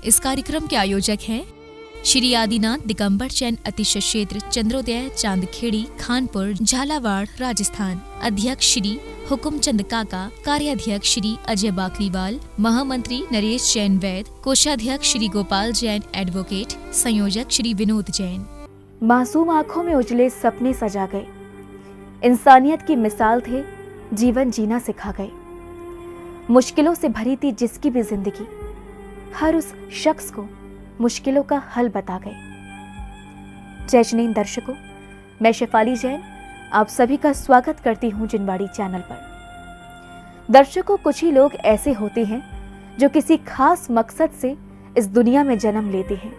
इस कार्यक्रम के आयोजक हैं श्री आदिनाथ दिगंबर जैन अतिशय क्षेत्र चंद्रोदय चांदखेड़ी खानपुर झालावाड़ राजस्थान। अध्यक्ष श्री हुकुमचंद काका, कार्याध्यक्ष श्री अजय बाकलीवाल, महामंत्री नरेश जैन वैद, कोषाध्यक्ष श्री गोपाल जैन एडवोकेट, संयोजक श्री विनोद जैन। मासूम आंखों में उजले सपने सजा गए, इंसानियत की मिसाल थे, जीवन जीना सिखा गए। मुश्किलों से भरी थी जिसकी भी जिंदगी, हर उस शख्स को मुश्किलों का हल बता गए। जय जनीन दर्शकों, मैं शेफाली जैन आप सभी का स्वागत करती हूं जिनवाड़ी चैनल पर। दर्शकों, कुछ ही लोग ऐसे होते हैं जो किसी खास मकसद से इस दुनिया में जन्म लेते हैं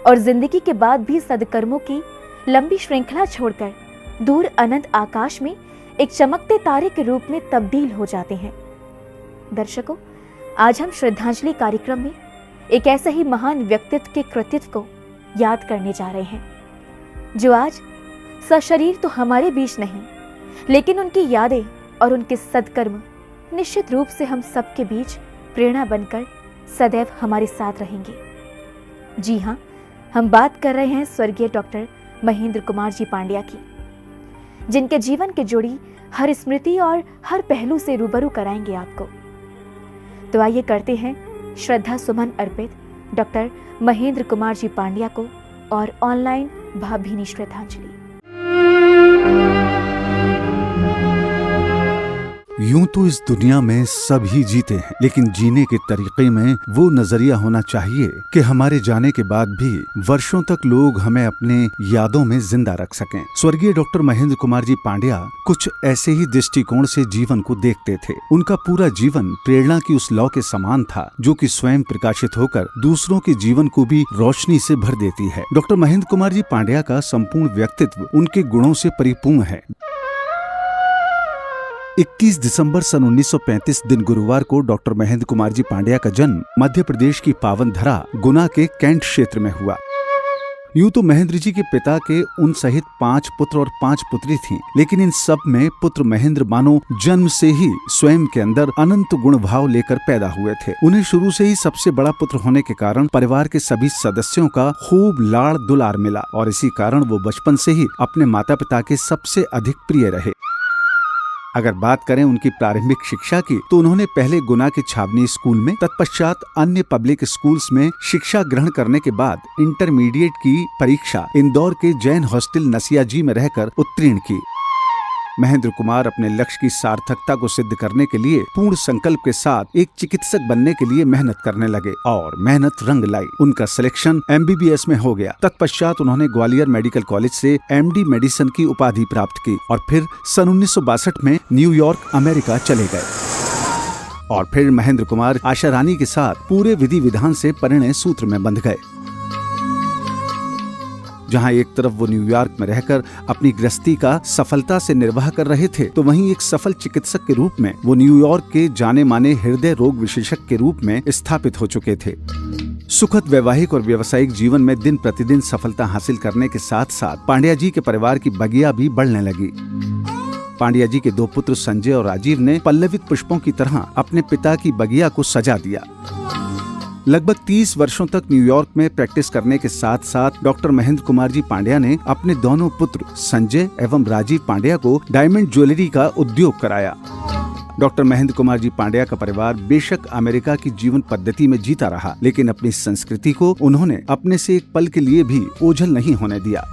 और जिंदगी के बाद भी सदकर्मों की लंबी श्रृंखला छोड़कर दूर अनंत आकाश में एक चमकते तारे के रूप में तब्दील हो जाते हैं। दर्शकों, आज हम श्रद्धांजलि कार्यक्रम में एक ऐसे ही महान व्यक्तित्व के कृतित्व को याद करने जा रहे हैं जो आज सशरीर तो हमारे बीच नहीं, लेकिन उनकी यादें और उनके सदकर्म निश्चित रूप से हम सबके बीच प्रेरणा बनकर सदैव हमारे साथ रहेंगे। जी हाँ, हम बात कर रहे हैं स्वर्गीय डॉक्टर महेंद्र कुमार जी पांड्या की, जिनके जीवन के जुड़ी हर स्मृति और हर पहलू से रूबरू कराएंगे आपको। तो आइए करते हैं श्रद्धा सुमन अर्पित डॉक्टर महेंद्र कुमार जी पांड्या को और ऑनलाइन भावभीनी श्रद्धांजलि। यूं तो इस दुनिया में सभी जीते हैं, लेकिन जीने के तरीके में वो नजरिया होना चाहिए कि हमारे जाने के बाद भी वर्षों तक लोग हमें अपने यादों में जिंदा रख सकें। स्वर्गीय डॉक्टर महेंद्र कुमार जी पांड्या कुछ ऐसे ही दृष्टिकोण से जीवन को देखते थे। उनका पूरा जीवन प्रेरणा की उस लौ के समान था जो कि स्वयं प्रकाशित होकर दूसरों के जीवन को भी रोशनी से भर देती है। डॉक्टर महेंद्र कुमार जी पांड्या का संपूर्ण व्यक्तित्व उनके गुणों से परिपूर्ण है। 21 दिसंबर सन 1935 दिन गुरुवार को डॉक्टर महेंद्र कुमार जी पांड्या का जन्म मध्य प्रदेश की पावन धरा गुना के कैंट क्षेत्र में हुआ। यूं तो महेंद्र जी के पिता के उन सहित 5 पुत्र और 5 पुत्री थीं, लेकिन इन सब में पुत्र महेंद्र मानो जन्म से ही स्वयं के अंदर अनंत गुण भाव लेकर पैदा हुए थे। उन्हें शुरू से ही सबसे बड़ा पुत्र होने के कारण परिवार के सभी सदस्यों का खूब लाड़ दुलार मिला और इसी कारण वो बचपन से ही अपने माता पिता के सबसे अधिक प्रिय रहे। अगर बात करें उनकी प्रारंभिक शिक्षा की, तो उन्होंने पहले गुना के छावनी स्कूल में, तत्पश्चात अन्य पब्लिक स्कूल्स में शिक्षा ग्रहण करने के बाद इंटरमीडिएट की परीक्षा इंदौर के जैन हॉस्टल नसिया जी में रहकर उत्तीर्ण की। महेंद्र कुमार अपने लक्ष्य की सार्थकता को सिद्ध करने के लिए पूर्ण संकल्प के साथ एक चिकित्सक बनने के लिए मेहनत करने लगे और मेहनत रंग लाई। उनका सिलेक्शन MBBS में हो गया। तत्पश्चात उन्होंने ग्वालियर मेडिकल कॉलेज से MD मेडिसिन की उपाधि प्राप्त की और फिर सन 1962 में न्यूयॉर्क अमेरिका चले गए। और फिर महेंद्र कुमार आशा रानी के साथ पूरे विधि विधान से परिणय सूत्र में बंध गए। जहां एक तरफ वो न्यूयॉर्क में रहकर अपनी गृहस्थी का सफलता से निर्वाह कर रहे थे, तो वहीं एक सफल चिकित्सक के रूप में वो न्यूयॉर्क के जाने माने हृदय रोग विशेषज्ञ के रूप में स्थापित हो चुके थे। सुखद वैवाहिक और व्यावसायिक जीवन में दिन प्रतिदिन सफलता हासिल करने के साथ साथ पांड्या जी के परिवार की बगिया भी बढ़ने लगी। पांड्या जी के 2 पुत्र संजय और राजीव ने पल्लवित पुष्पों की तरह अपने पिता की बगिया को सजा दिया। लगभग 30 वर्षों तक न्यूयॉर्क में प्रैक्टिस करने के साथ साथ डॉक्टर महेंद्र कुमार जी पांड्या ने अपने दोनों पुत्र संजय एवं राजीव पांड्या को डायमंड ज्वेलरी का उद्योग कराया। डॉक्टर महेंद्र कुमार जी पांड्या का परिवार बेशक अमेरिका की जीवन पद्धति में जीता रहा, लेकिन अपनी संस्कृति को उन्होंने अपने से एक पल के लिए भी ओझल नहीं होने दिया।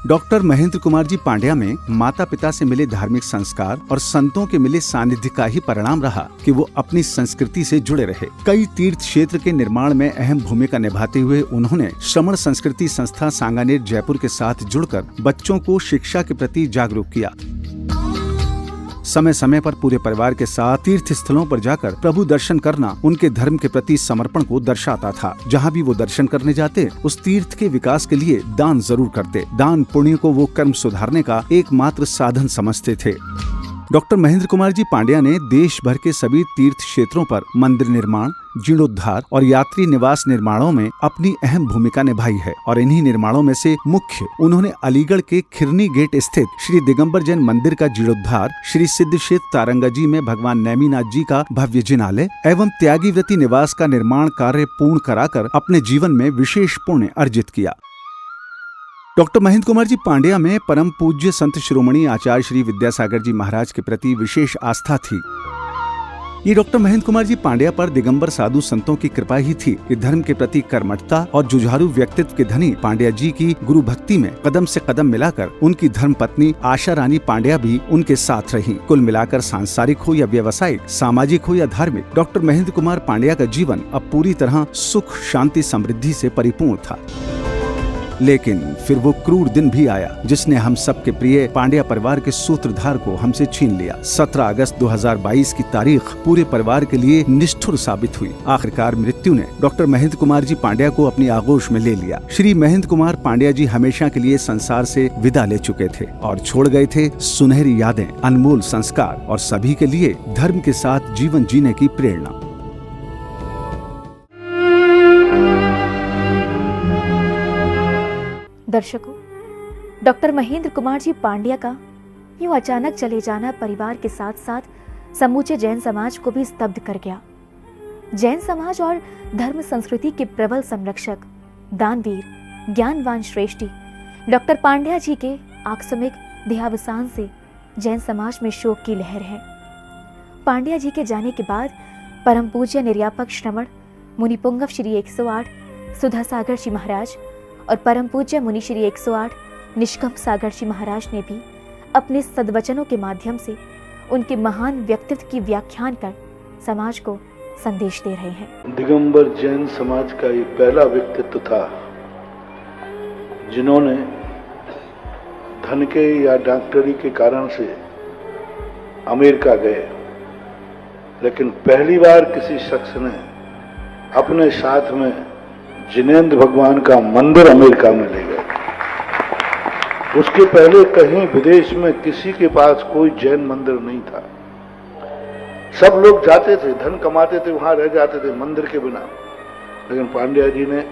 डॉक्टर महेंद्र कुमार जी पांड्या में माता पिता से मिले धार्मिक संस्कार और संतों के मिले सानिध्य का ही परिणाम रहा कि वो अपनी संस्कृति से जुड़े रहे। कई तीर्थ क्षेत्र के निर्माण में अहम भूमिका निभाते हुए उन्होंने श्रमण संस्कृति संस्था सांगानेर जयपुर के साथ जुड़कर बच्चों को शिक्षा के प्रति जागरूक किया। समय समय पर पूरे परिवार के साथ तीर्थ स्थलों पर जाकर प्रभु दर्शन करना उनके धर्म के प्रति समर्पण को दर्शाता था। जहाँ भी वो दर्शन करने जाते, उस तीर्थ के विकास के लिए दान जरूर करते। दान पुण्य को वो कर्म सुधारने का एकमात्र साधन समझते थे। डॉक्टर महेंद्र कुमार जी पांड्या ने देश भर के सभी तीर्थ क्षेत्रों पर मंदिर निर्माण, जीर्णोद्धार और यात्री निवास निर्माणों में अपनी अहम भूमिका निभाई है और इन्हीं निर्माणों में से मुख्य उन्होंने अलीगढ़ के खिरनी गेट स्थित श्री दिगंबर जैन मंदिर का जीर्णोद्धार, श्री सिद्धक्षेत्र तारंगाजी में भगवान नेमिनाथ जी का भव्य जिनालय एवं त्यागीव्रती निवास का निर्माण कार्य पूर्ण कराकर अपने जीवन में विशेष पुण्य अर्जित किया। डॉक्टर महेंद्र कुमार जी पांड्या में परम पूज्य संत शिरोमणि आचार्य श्री विद्यासागर जी महाराज के प्रति विशेष आस्था थी। ये डॉक्टर महेंद्र कुमार जी पांड्या पर दिगंबर साधु संतों की कृपा ही थी कि धर्म के प्रति कर्मठता और जुझारू व्यक्तित्व के धनी पांड्या जी की गुरु भक्ति में कदम से कदम मिलाकर उनकी धर्म पत्नी आशा रानी पांड्या भी उनके साथ रही। कुल मिलाकर सांसारिक हो या व्यवसायिक, सामाजिक हो या धार्मिक, डॉक्टर महेंद्र कुमार पांड्या का जीवन अब पूरी तरह सुख, शांति, समृद्धि से परिपूर्ण था। लेकिन फिर वो क्रूर दिन भी आया जिसने हम सबके प्रिय पांड्या परिवार के सूत्रधार को हमसे छीन लिया। 17 अगस्त 2022 की तारीख पूरे परिवार के लिए निष्ठुर साबित हुई। आखिरकार मृत्यु ने डॉक्टर महेंद्र कुमार जी पांड्या को अपनी आगोश में ले लिया। श्री महेंद्र कुमार पांड्या जी हमेशा के लिए संसार से विदा ले चुके थे और छोड़ गए थे सुनहरी यादें, अनमोल संस्कार और सभी के लिए धर्म के साथ जीवन जीने की प्रेरणा। दर्शकों, डॉक्टर महेंद्र कुमार जी पांड्या का यूं अचानक चले जाना परिवार के साथ साथ समूचे जैन समाज को भी स्तब्ध कर गया। जैन समाज और धर्म संस्कृति के प्रबल संरक्षक, दानवीर, ज्ञानवान श्रेष्ठी डॉक्टर पांड्या जी के आकस्मिक देहावसान से जैन समाज में शोक की लहर है। पांड्या जी के जाने के बाद परम पूज्य निर्यापक श्रमण मुनि पुंगव श्री 108 सुधा सागर जी महाराज और परम पूज्य मुनि श्री 108 निष्कंप सागर जी महाराज ने भी अपने सद्वचनों के माध्यम से उनके महान व्यक्तित्व की व्याख्यान कर समाज को संदेश दे रहे हैं। दिगंबर जैन समाज का ये पहला व्यक्तित्व था जिन्होंने धन के या डॉक्टरी के कारण से अमेरिका गए, लेकिन पहली बार किसी शख्स ने अपने साथ में जिनेंद्र भगवान का मंदिर अमेरिका में ले गए। उसके पहले कहीं विदेश में किसी के पास कोई जैन मंदिर नहीं था। सब लोग जाते थे, धन कमाते थे, वहां रह जाते थे मंदिर के बिना। लेकिन पांड्या जी ने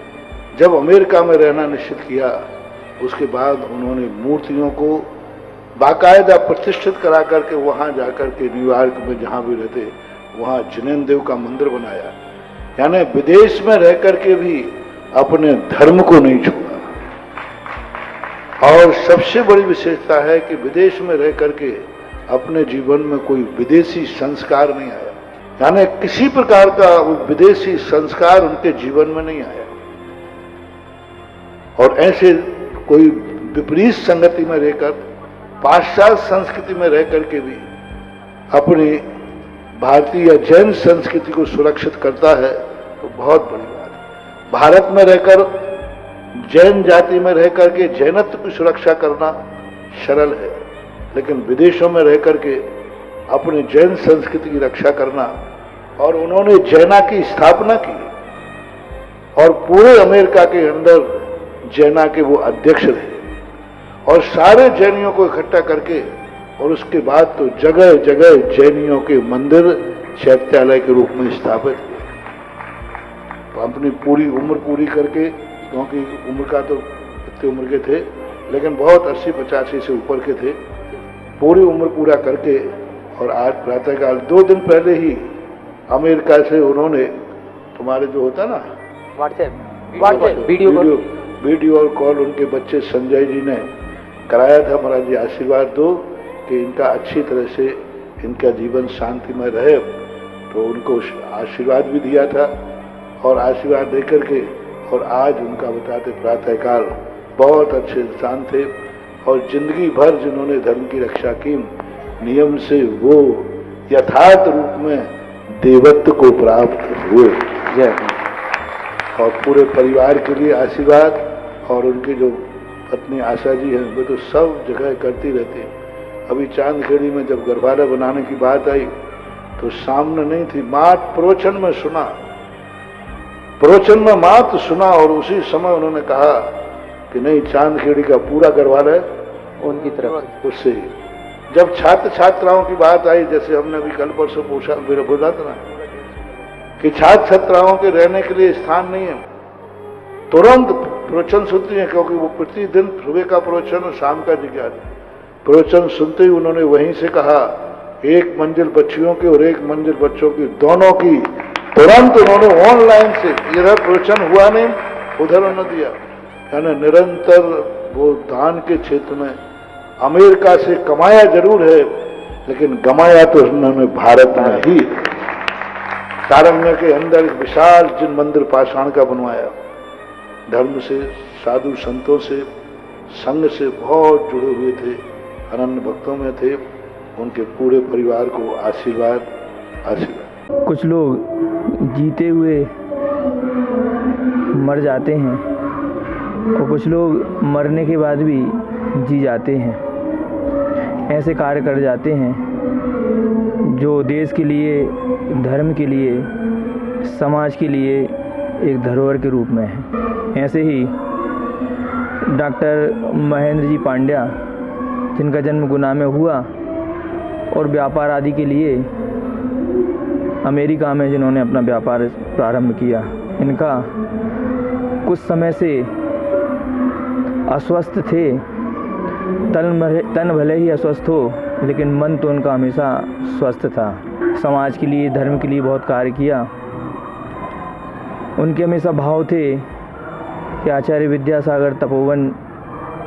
जब अमेरिका में रहना निश्चित किया, उसके बाद उन्होंने मूर्तियों को बाकायदा प्रतिष्ठित करा करके वहां जाकर के न्यूयॉर्क में जहां भी रहते वहां जिनेंद्र देव का मंदिर बनाया। यानी विदेश में रह करके भी अपने धर्म को नहीं छोड़ा। और सबसे बड़ी विशेषता है कि विदेश में रह करके अपने जीवन में कोई विदेशी संस्कार नहीं आया, यानी किसी प्रकार का विदेशी संस्कार उनके जीवन में नहीं आया। और ऐसे कोई विपरीत संगति में रहकर, पाश्चात्य संस्कृति में रह करके भी अपनी भारतीय या जैन संस्कृति को सुरक्षित करता है, तो बहुत बड़ी बात है। भारत में रहकर जैन जाति में रह करके जैनत्व की सुरक्षा करना सरल है, लेकिन विदेशों में रह करके अपने जैन संस्कृति की रक्षा करना, और उन्होंने जैना की स्थापना की और पूरे अमेरिका के अंदर जैना के वो अध्यक्ष रहे और सारे जैनियों को इकट्ठा करके, और उसके बाद तो जगह जगह जैनियों के मंदिर चैत्यालय के रूप में स्थापित किए। तो अपनी पूरी उम्र पूरी करके, क्योंकि उम्र का तो इतनी उम्र के थे, लेकिन बहुत 80-85 से ऊपर के थे, पूरी उम्र पूरा करके, और आज प्रातःकाल 2 दिन पहले ही अमेरिका से उन्होंने, तुम्हारे जो होता ना व्हाट्सएप वीडियो और कॉल, उनके बच्चे संजय जी ने कराया था। महाराज जी आशीर्वाद दो कि इनका अच्छी तरह से इनका जीवन शांति में रहे, तो उनको आशीर्वाद भी दिया था। और आशीर्वाद देकर के, और आज उनका बताते प्रातःकाल बहुत अच्छे इंसान थे, और जिंदगी भर जिन्होंने धर्म की रक्षा की, नियम से वो यथार्थ रूप में देवत्व को प्राप्त हुए। जय। और पूरे परिवार के लिए आशीर्वाद, और उनकी जो पत्नी आशा जी हैं, वो तो सब जगह करती रहती है। अभी चांदखेड़ी में जब गरबारा बनाने की बात आई तो सामने नहीं थी, मात प्रवचन में सुना, प्रवचन में मात सुना, और उसी समय उन्होंने कहा कि नहीं, चांदखेड़ी का पूरा गरबारा है उनकी तरफ, उससे ही। जब छात्र छात्राओं की बात आई, जैसे हमने अभी कल परसों बोला था ना कि छात्र छात्राओं के रहने के लिए स्थान नहीं है, तुरंत प्रवचन सुनती हैं, क्योंकि वो प्रतिदिन सुबह का प्रवचन और शाम का जिज्ञासा। प्रवचन सुनते ही उन्होंने वहीं से कहा, एक मंजिल बच्चियों की और एक मंजिल बच्चों की, दोनों की तुरंत उन्होंने ऑनलाइन से, इधर प्रवचन हुआ नहीं उधर उन्होंने दिया। यानी निरंतर वो दान के क्षेत्र में अमेरिका से कमाया जरूर है, लेकिन गमाया तो उन्होंने भारत में ही। तारंगा के अंदर विशाल जिन मंदिर पाषाण का बनवाया, धर्म से, साधु संतों से, संघ से बहुत जुड़े हुए थे, अनन्य भक्तों में थे, उनके पूरे परिवार को आशीर्वाद आशीर्वाद। कुछ लोग जीते हुए मर जाते हैं और कुछ लोग मरने के बाद भी जी जाते हैं। ऐसे कार्य कर जाते हैं जो देश के लिए, धर्म के लिए, समाज के लिए एक धरोहर के रूप में है। ऐसे ही डॉक्टर महेंद्र जी पांड्या, जिनका जन्म गुना में हुआ और व्यापार आदि के लिए अमेरिका में जिन्होंने अपना व्यापार प्रारंभ किया, इनका कुछ समय से अस्वस्थ थे। तन भले ही अस्वस्थ हो, लेकिन मन तो उनका हमेशा स्वस्थ था। समाज के लिए, धर्म के लिए बहुत कार्य किया। उनके हमेशा भाव थे कि आचार्य विद्यासागर तपोवन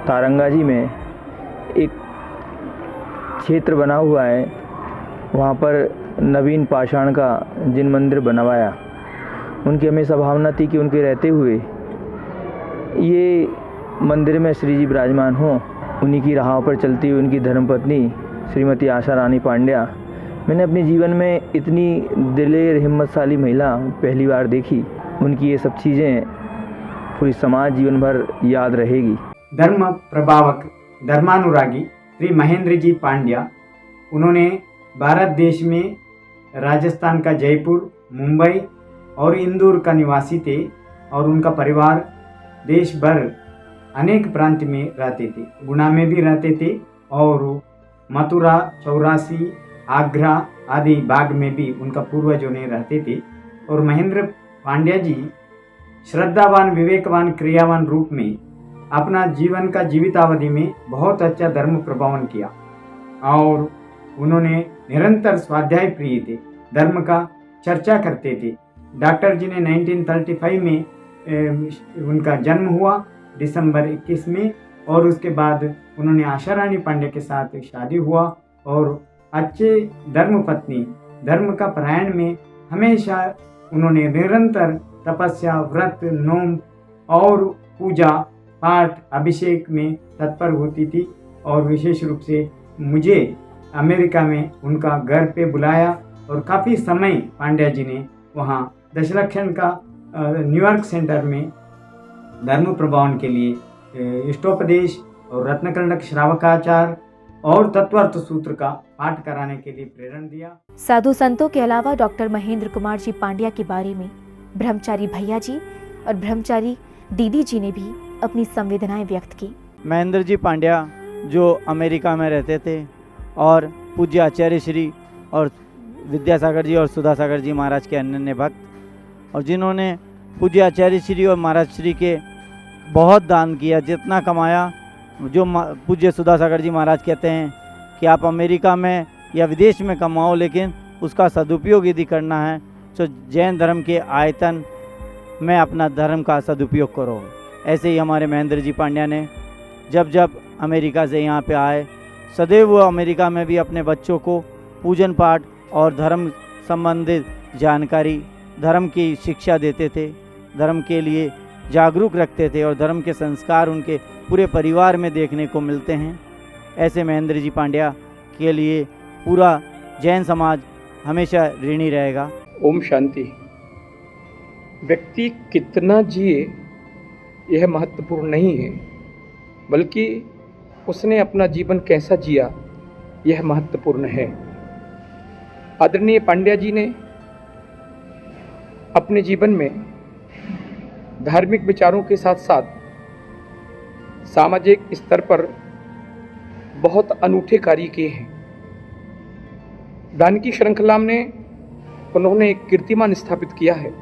तारंगा जी में एक क्षेत्र बना हुआ है, वहाँ पर नवीन पाषाण का जिन मंदिर बनवाया। उनकी हमेशा भावना थी कि उनके रहते हुए ये मंदिर में श्री जी विराजमान हों। उन्हीं की राहों पर चलती हुई उनकी धर्मपत्नी श्रीमती आशा रानी पांड्या, मैंने अपने जीवन में इतनी दिलेर हिम्मतशाली महिला पहली बार देखी। उनकी ये सब चीज़ें पूरी समाज जीवन भर याद रहेगी। धर्म प्रभावक, धर्मानुरागी श्री महेंद्र जी पांड्या, उन्होंने भारत देश में राजस्थान का जयपुर, मुंबई और इंदौर का निवासी थे और उनका परिवार देश भर अनेक प्रांत में रहते थे। गुना में भी रहते थे और मथुरा, चौरासी, आगरा आदि भाग में भी उनका पूर्वजों ने रहते थे। और महेंद्र पांड्या जी श्रद्धावान, विवेकवान, क्रियावान रूप में अपना जीवन का जीवितावधि में बहुत अच्छा धर्म प्रभावन किया और उन्होंने निरंतर स्वाध्याय प्रिय थे, धर्म का चर्चा करते थे। डॉक्टर जी ने 1935 में उनका जन्म हुआ, दिसंबर 21 में, और उसके बाद उन्होंने आशा रानी पांड्या के साथ शादी हुआ और अच्छे धर्म पत्नी, धर्म का परायण में हमेशा उन्होंने निरंतर तपस्या, व्रत, नोम और पूजा पाठ, अभिषेक में तत्पर होती थी। और विशेष रूप से मुझे अमेरिका में उनका घर पे बुलाया और काफ़ी समय पांड्या जी ने वहाँ दशलक्षण का न्यूयॉर्क सेंटर में धर्म प्रभावन के लिए इष्टोपदेश और रत्नकर्णक श्रावकाचार और तत्वार्थ सूत्र का पाठ कराने के लिए प्रेरणा दिया। साधु संतों के अलावा डॉक्टर महेंद्र कुमार जी पांड्या के बारे में ब्रह्मचारी भैया जी और ब्रह्मचारी दीदी जी ने भी अपनी संवेदनाएं व्यक्त की। महेंद्र जी पांड्या जो अमेरिका में रहते थे और पूज्य आचार्य श्री और विद्यासागर जी और सुधासागर जी महाराज के अनन्य भक्त, और जिन्होंने पूज्य आचार्य श्री और महाराज श्री के बहुत दान किया, जितना कमाया। जो पूज्य सुधासागर जी महाराज कहते हैं कि आप अमेरिका में या विदेश में कमाओ, लेकिन उसका सदुपयोग यदि करना है तो जैन धर्म के आयतन में अपना धर्म का सदुपयोग करो। ऐसे ही हमारे महेंद्र जी पांड्या ने जब जब अमेरिका से यहाँ पे आए, सदैव वो अमेरिका में भी अपने बच्चों को पूजन पाठ और धर्म संबंधित जानकारी, धर्म की शिक्षा देते थे, धर्म के लिए जागरूक रखते थे और धर्म के संस्कार उनके पूरे परिवार में देखने को मिलते हैं। ऐसे महेंद्र जी पांड्या के लिए पूरा जैन समाज हमेशा ऋणी रहेगा। ओम शांति। व्यक्ति कितना जिए यह महत्वपूर्ण नहीं है, बल्कि उसने अपना जीवन कैसा जिया यह महत्वपूर्ण है। आदरणीय पांड्या जी ने अपने जीवन में धार्मिक विचारों के साथ साथ सामाजिक स्तर पर बहुत अनूठे कार्य किए हैं। दान की श्रृंखला में उन्होंने एक कीर्तिमान स्थापित किया है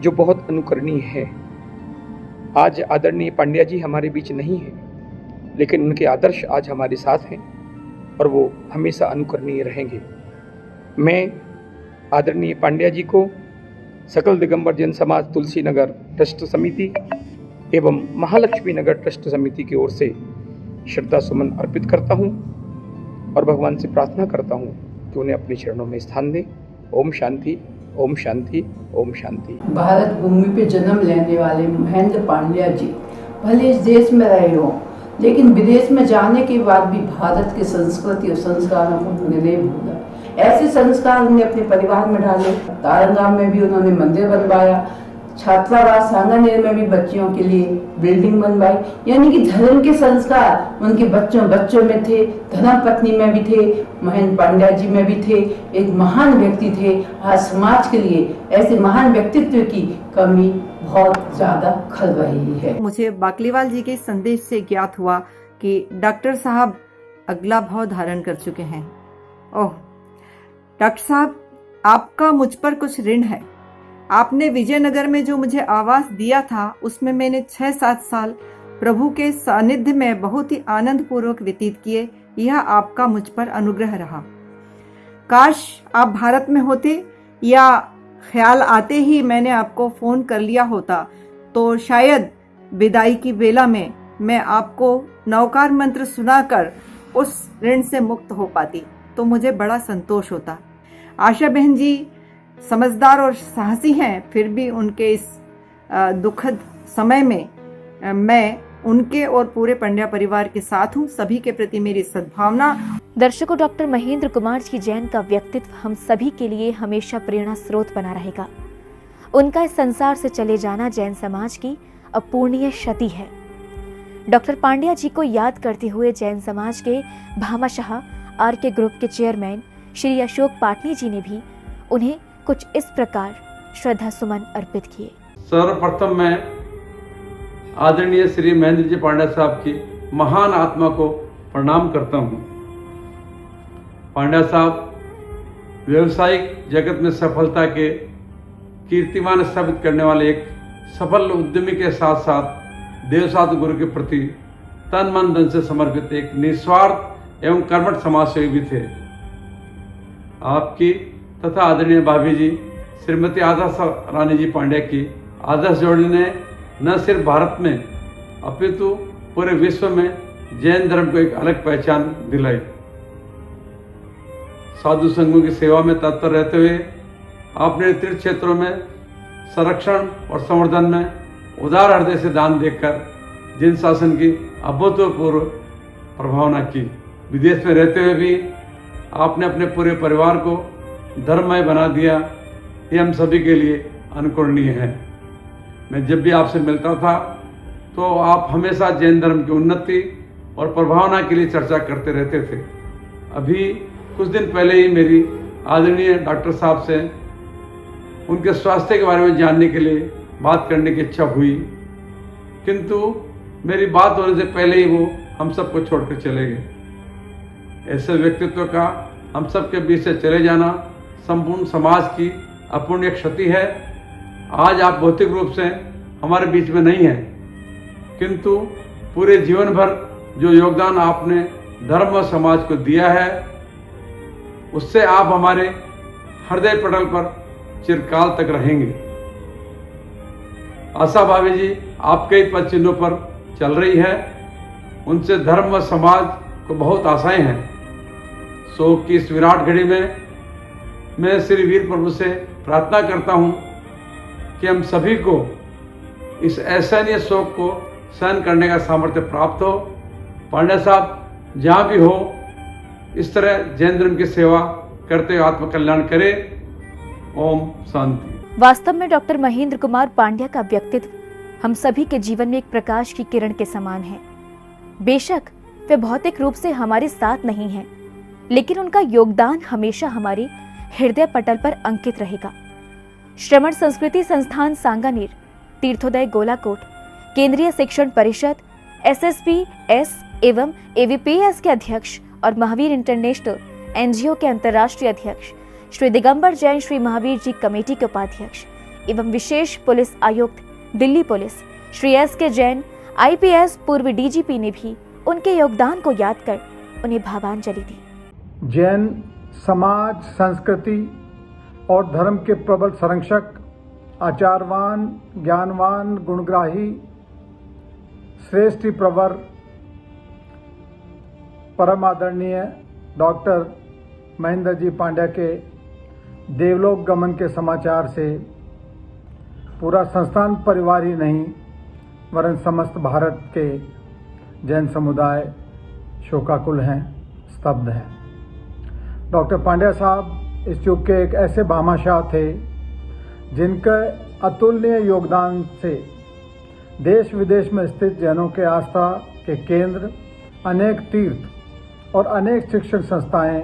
जो बहुत अनुकरणीय है। आज आदरणीय पांड्या जी हमारे बीच नहीं है, लेकिन उनके आदर्श आज हमारे साथ हैं और वो हमेशा अनुकरणीय रहेंगे। मैं आदरणीय पांड्या जी को सकल दिगंबर जैन समाज तुलसी नगर ट्रस्ट समिति एवं महालक्ष्मी नगर ट्रस्ट समिति की ओर से श्रद्धा सुमन अर्पित करता हूँ और भगवान से प्रार्थना करता हूँ कि उन्हें अपने चरणों में स्थान दें। ओम शांति, ओम शांति, ओम शांति। भारत भूमि पे जन्म लेने वाले महेंद्र पांड्या जी भले इस देश में रहे हों, लेकिन विदेश में जाने के बाद भी भारत की संस्कृति और संस्कारों को उन्होंने नहीं भूला। ऐसे संस्कार उन्होंने अपने परिवार में डाले। तारंगाम में भी उन्होंने मंदिर बनवाया, छात्रावास सांगानेर में भी बच्चियों के लिए बिल्डिंग बनवाई। यानी कि धर्म के संस्कार उनके बच्चों में थे, धर्मपत्नी में भी थे, महेंद्र पांड्या जी में भी थे। एक महान व्यक्ति थे। आज समाज के लिए ऐसे महान व्यक्तित्व की कमी बहुत ज्यादा खल रही है। मुझे बाकलीवाल जी के संदेश से ज्ञात हुआ कि डॉक्टर साहब अगला भाव धारण कर चुके हैं। ओह डॉक्टर साहब, आपका मुझ पर कुछ ऋण है। आपने विजयनगर में जो मुझे आवास दिया था उसमें मैंने 6-7 साल प्रभु के सानिध्य में बहुत ही आनंद पूर्वक व्यतीत किए। यह आपका मुझ पर अनुग्रह रहा। काश आप भारत में होते या ख्याल आते ही मैंने आपको फोन कर लिया होता तो शायद विदाई की बेला में मैं आपको नवकार मंत्र सुनाकर उस ऋण से मुक्त हो पाती तो मुझे बड़ा संतोष होता। आशा बहन जी समझदार और साहसी हैं, फिर भी उनके इस दुखद समय में मैं उनके और पूरे पंड्या परिवार के साथ हूँ। सभी के प्रति मेरी सद्भावना। दर्शकों, डॉक्टर महेंद्र कुमार जी जैन का व्यक्तित्व हम सभी के लिए हमेशा प्रेरणा स्रोत बना रहेगा। उनका इस संसार से चले जाना जैन समाज की अपूर्णीय क्षति है। डॉक्टर पांड्या जी को याद करते हुए जैन समाज के भामाशाह आर.के. ग्रुप के चेयरमैन श्री अशोक पाटनी जी ने भी उन्हें कुछ इस प्रकार श्रद्धा सुमन अर्पित किए। सर्वप्रथम मैं आदरणीय श्री महेंद्र जी पांड्या साहब की महान आत्मा को प्रणाम करता हूँ। पांड्या साहब व्यवसायिक जगत में सफलता के कीर्तिमान स्थापित करने वाले एक सफल उद्यमी के साथ साथ देवसात गुरु के प्रति तन मन धन से समर्पित एक निस्वार्थ एवं कर्मठ समाजसेवी भी थे। आपकी तथा आदरणीय भाभी जी श्रीमती आदर्श रानी जी पांड्या की आदर्श जोड़ी ने न सिर्फ भारत में अपितु पूरे विश्व में जैन धर्म को एक अलग पहचान दिलाई। साधु संघों की सेवा में तत्पर रहते हुए आपने तीर्थ क्षेत्रों में संरक्षण और संवर्धन में उदार हृदय से दान देकर जैन शासन की अभूतपूर्व प्रभावना की। विदेश में रहते हुए भी आपने अपने पूरे परिवार को धर्ममय बना दिया। ये हम सभी के लिए अनुकरणीय है। मैं जब भी आपसे मिलता था तो आप हमेशा जैन धर्म की उन्नति और प्रभावना के लिए चर्चा करते रहते थे। अभी कुछ दिन पहले ही मेरी आदरणीय डॉक्टर साहब से उनके स्वास्थ्य के बारे में जानने के लिए बात करने की इच्छा हुई, किंतु मेरी बात होने से पहले ही वो हम सबको छोड़कर चले गए। ऐसे व्यक्तित्व का हम सबके बीच से चले जाना संपूर्ण समाज की अपूर्णीय क्षति है। आज आप भौतिक रूप से हमारे बीच में नहीं हैं, किंतु पूरे जीवन भर जो योगदान आपने धर्म और समाज को दिया है उससे आप हमारे हृदय पटल पर चिरकाल तक रहेंगे। आशा भाभी जी आपके ही पद चिन्हों पर चल रही है, उनसे धर्म व समाज को बहुत आशाएं हैं। शोक की इस विराट घड़ी में मैं श्री वीर प्रभु से प्रार्थना करता हूं कि हम सभी को इस असहनीय शोक को सहन करने का सामर्थ्य प्राप्त हो। पांड्या साहब जहाँ भी हो इस तरह जैन धर्म की सेवा करते हुए आत्मकल्याण करे। ओम शांति। वास्तव में डॉक्टर महेंद्र कुमार पांड्या का व्यक्तित्व हम सभी के जीवन में एक प्रकाश की किरण के समान है। बेशक वे भौतिक रूप से हमारे साथ नहीं हैं, लेकिन उनका योगदान हमेशा हमारे हृदय पटल पर अंकित रहेगा। श्रमण संस्कृति संस्थान सांगानेर, तीर्थोदय गोलाकोट, केंद्रीय शिक्षण परिषद, SSP, S एवं AVPS के अध्यक्ष और महावीर इंटरनेशनल NGO के अंतर्राष्ट्रीय अध्यक्ष श्री दिगंबर जैन श्री महावीर जी कमेटी के उपाध्यक्ष एवं विशेष पुलिस आयुक्त Delhi police Shri SK Jain IPS पूर्व DGP ने भी उनके योगदान को याद कर उन्हें भावांजलि दी। जैन समाज, संस्कृति और धर्म के प्रबल संरक्षक, आचारवान, ज्ञानवान, गुणग्राही, श्रेष्ठ प्रवर, परम आदरणीय डॉक्टर महेंद्र जी पांड्या के देवलोक गमन के समाचार से पूरा संस्थान परिवार ही नहीं वरन समस्त भारत के जैन समुदाय शोकाकुल हैं, स्तब्ध हैं। डॉक्टर पांड्या साहब इस युग के एक ऐसे भामाशाह थे जिनके अतुलनीय योगदान से देश विदेश में स्थित जैनों के आस्था के केंद्र, अनेक तीर्थ और अनेक शिक्षण संस्थाएं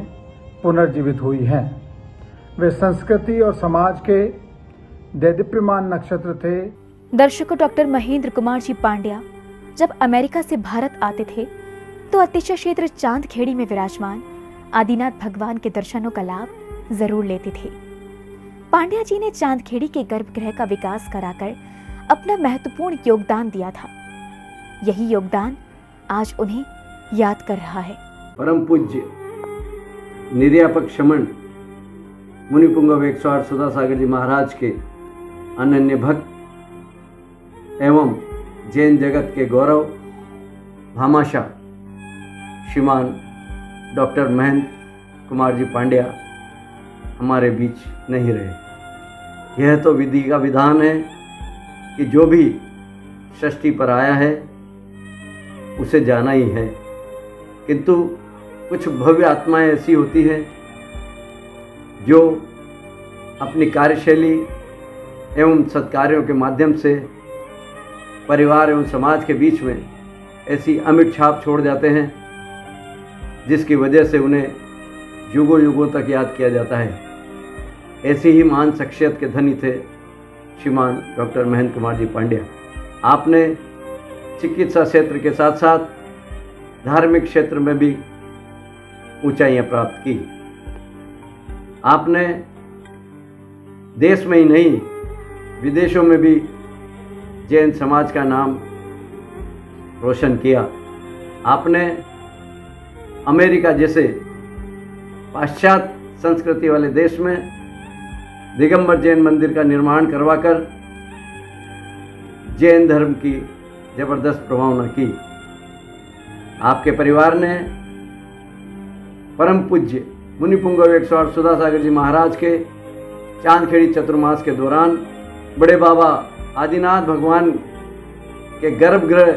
पुनर्जीवित हुई हैं। वे संस्कृति और समाज के दैदीप्यमान नक्षत्र थे। दर्शकों, डॉक्टर महेंद्र कुमार जी पांड्या जब अमेरिका से भारत आते थे तो अतिशय क्षेत्र चांदखेड़ी में विराजमान आदिनाथ भगवान के दर्शनों का लाभ जरूर लेते थे। पांड्या जी ने चांदखेड़ी के गर्भगृह का विकास कराकर अपना महत्वपूर्ण योगदान दिया था। यही योगदान आज उन्हें याद कर रहा है। परम पूज्य निर्यापक शमन मुनिपुंगव 108 सुधासागर जी महाराज के अनन्य भक्त एवं जैन जगत के गौरव भामाशाह श्रीमान डॉक्टर महेंद्र कुमार जी पांड्या हमारे बीच नहीं रहे। यह तो विधि का विधान है कि जो भी षष्ठी पर आया है उसे जाना ही है, किंतु कुछ भव्य आत्माएं ऐसी होती हैं जो अपनी कार्यशैली एवं सत्कार्यों के माध्यम से परिवार एवं समाज के बीच में ऐसी अमिट छाप छोड़ जाते हैं जिसकी वजह से उन्हें युगों युगों तक याद किया जाता है। ऐसी ही महान शख्सियत के धनी थे श्रीमान डॉक्टर महेंद्र कुमार जी पांड्या। आपने चिकित्सा क्षेत्र के साथ साथ धार्मिक क्षेत्र में भी ऊंचाइयां प्राप्त की। आपने देश में ही नहीं विदेशों में भी जैन समाज का नाम रोशन किया। आपने अमेरिका जैसे पाश्चात्य संस्कृति वाले देश में दिगंबर जैन मंदिर का निर्माण करवाकर जैन धर्म की जबरदस्त प्रभावना की। आपके परिवार ने परम पूज्य मुनिपुंगव 108 सुधासागर जी महाराज के चांदखेड़ी चतुर्मास के दौरान बड़े बाबा आदिनाथ भगवान के गर्भगृह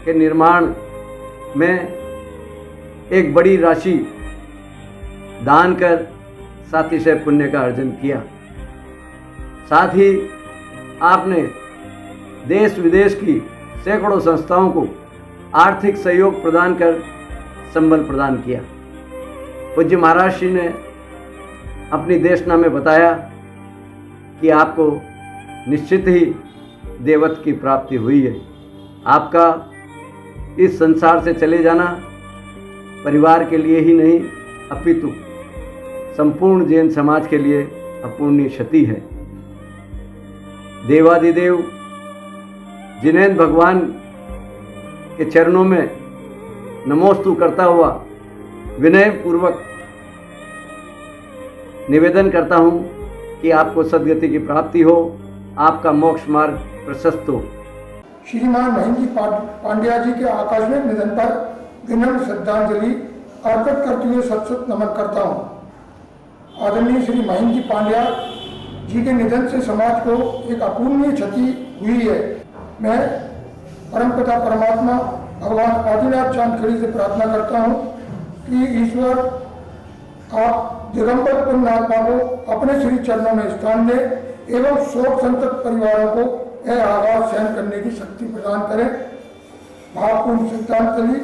के निर्माण में एक बड़ी राशि दान कर सातिशय पुण्य का अर्जन किया। साथ ही आपने देश विदेश की सैकड़ों संस्थाओं को आर्थिक सहयोग प्रदान कर संबल प्रदान किया। पूज्य महाराज श्री ने अपनी देशना में बताया कि आपको निश्चित ही देवत्व की प्राप्ति हुई है। आपका इस संसार से चले जाना परिवार के लिए ही नहीं अपितु संपूर्ण जैन समाज के लिए अपूर्णीय क्षति है। देवादिदेव जिनेंद्र भगवान के चरणों में नमोस्तु करता हुआ विनय पूर्वक निवेदन करता हूं कि आपको सद्गति की प्राप्ति हो, आपका मोक्ष मार्ग प्रशस्त हो। श्रीमान महेंद्र जी पांड्या जी के आकस्मिक निधन पर विनम्र श्रद्धांजलि अर्पित करते हुए सत नमन करता हूँ। आदरणीय श्री महेंद्र जी पांड्या जी के निधन से समाज को एक अपूर्णीय क्षति हुई है। मैं परमपिता परमात्मा भगवान आदिनाथ चांदखेड़ी से प्रार्थना करता हूँ कि ईश्वर आप दिगंबर पुण्यात्मा को अपने श्री चरणों में स्थान दे एवं शोक संतप्त परिवारों को यह आघात सहन करने की शक्ति प्रदान करें। भावपूर्ण श्रद्धांजलि।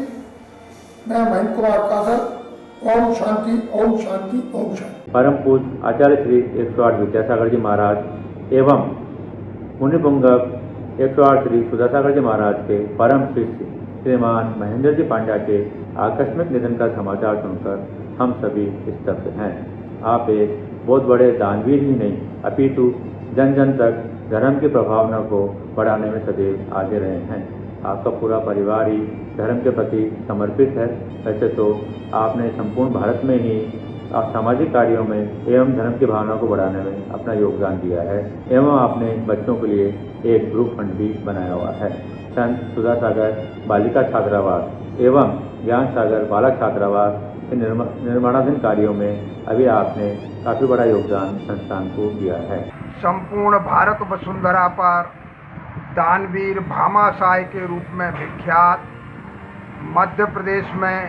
मैं महेंद्र कुमार कासर। ओम शांति, ओम शांति, ओम शांति। परम पूज्य आचार्य श्री 108 विद्यासागर जी महाराज एवं मुनिपुंगव 108 श्री सुधासागर जी महाराज के परम शिष्य श्रीमान महेंद्र जी पांड्या के आकस्मिक निधन का समाचार सुनकर हम सभी स्तब्ध हैं। आप एक बहुत बड़े दानवीर ही नहीं अपितु जन जन तक धर्म की प्रभावना को बढ़ाने में सदैव आगे रहे हैं। आपका पूरा परिवार ही धर्म के प्रति समर्पित है। वैसे तो आपने संपूर्ण भारत में ही सामाजिक कार्यों में एवं धर्म की भावना को बढ़ाने में अपना योगदान दिया है एवं आपने बच्चों के लिए एक ग्रुप फंड भी बनाया हुआ है। संत सुधा सागर बालिका छात्रावास एवं ज्ञान सागर बालक छात्रावास के निर्माणाधीन कार्यों में अभी आपने काफ़ी बड़ा योगदान संस्थान को दिया है। संपूर्ण भारत वसुंधरा पर दानवीर भामाशाह के रूप में विख्यात मध्य प्रदेश में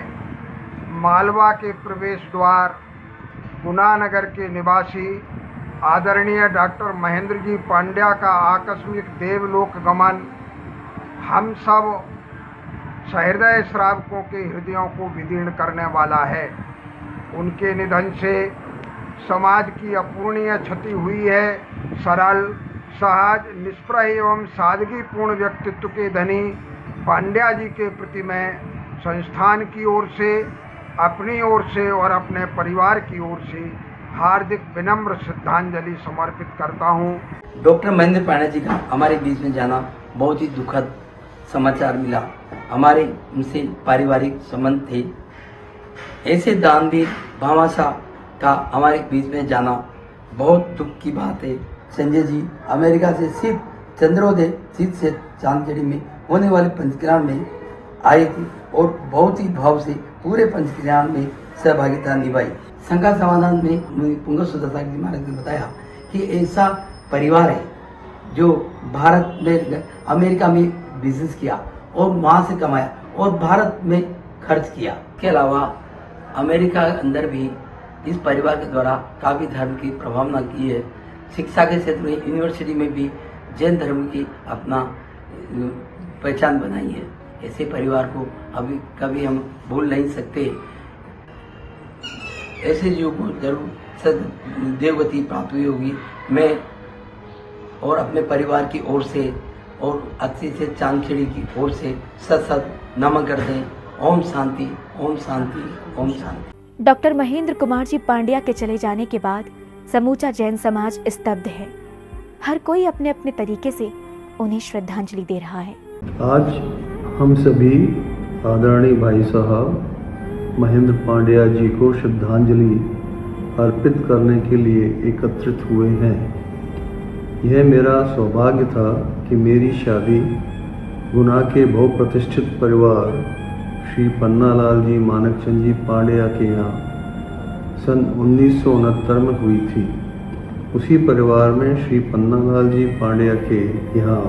मालवा के प्रवेश द्वार गुना नगर के निवासी आदरणीय डॉक्टर महेंद्र जी पांड्या का आकस्मिक देवलोक गमन हम सब सहृदय श्रावकों के हृदयों को विदीर्ण करने वाला है। उनके निधन से समाज की अपूर्णीय क्षति हुई है। सरल, सहज, निष्प्रह एवं सादगीपूर्ण व्यक्तित्व के धनी पांड्या जी के प्रति मैं संस्थान की ओर से, अपनी ओर से और अपने परिवार की ओर से हार्दिक विनम्र श्रद्धांजलि समर्पित करता हूँ। डॉक्टर महेंद्र पांड्या जी का हमारे बीच में जाना बहुत ही दुखद समाचार मिला। हमारे उनसे पारिवारिक संबंध थे। ऐसे दानवीर भामाशाह का हमारे बीच में जाना बहुत दुख की बात है। संजय जी अमेरिका से सिर्फ चंद्रोदय सीध से चांदखेड़ी में होने वाले पंचकल्याण में आई थी और बहुत ही भाव से पूरे पंचकल्याण में सहभागिता निभाई। शंका समाधान में पुंग सुधा सागर जी महाराज ने बताया कि ऐसा परिवार है जो भारत में अमेरिका में बिजनेस किया और वहाँ से कमाया और भारत में खर्च किया। इसके अलावा अमेरिका के अंदर भी इस परिवार के द्वारा काफ़ी धर्म की प्रभावना की है। शिक्षा के क्षेत्र में यूनिवर्सिटी में भी जैन धर्म की अपना पहचान बनाई है। ऐसे परिवार को अभी कभी हम भूल नहीं सकते। ऐसे जीव को जरूर सद्देवगति प्राप्त हुई होगी। मैं और अपने परिवार की ओर से और अच्छी से चांदखेड़ी की ओर से सत नमन करते हैं। ओम शांति, ओम शांति, ओम शांति। डॉक्टर महेंद्र कुमार जी पांड्या के चले जाने के बाद समूचा जैन समाज स्तब्ध है। हर कोई अपने अपने तरीके से उन्हें श्रद्धांजलि दे रहा है। आज हम सभी आदरणीय भाई साहब महेंद्र पांड्या जी को श्रद्धांजलि अर्पित करने के लिए एकत्रित हुए हैं। यह मेरा सौभाग्य था कि मेरी शादी गुना के बहुप्रतिष्ठित परिवार श्री पन्नालाल जी मानकचंद जी पांड्या के यहाँ सन 1969 में हुई थी। उसी परिवार में श्री पन्नालाल जी पांड्या के यहाँ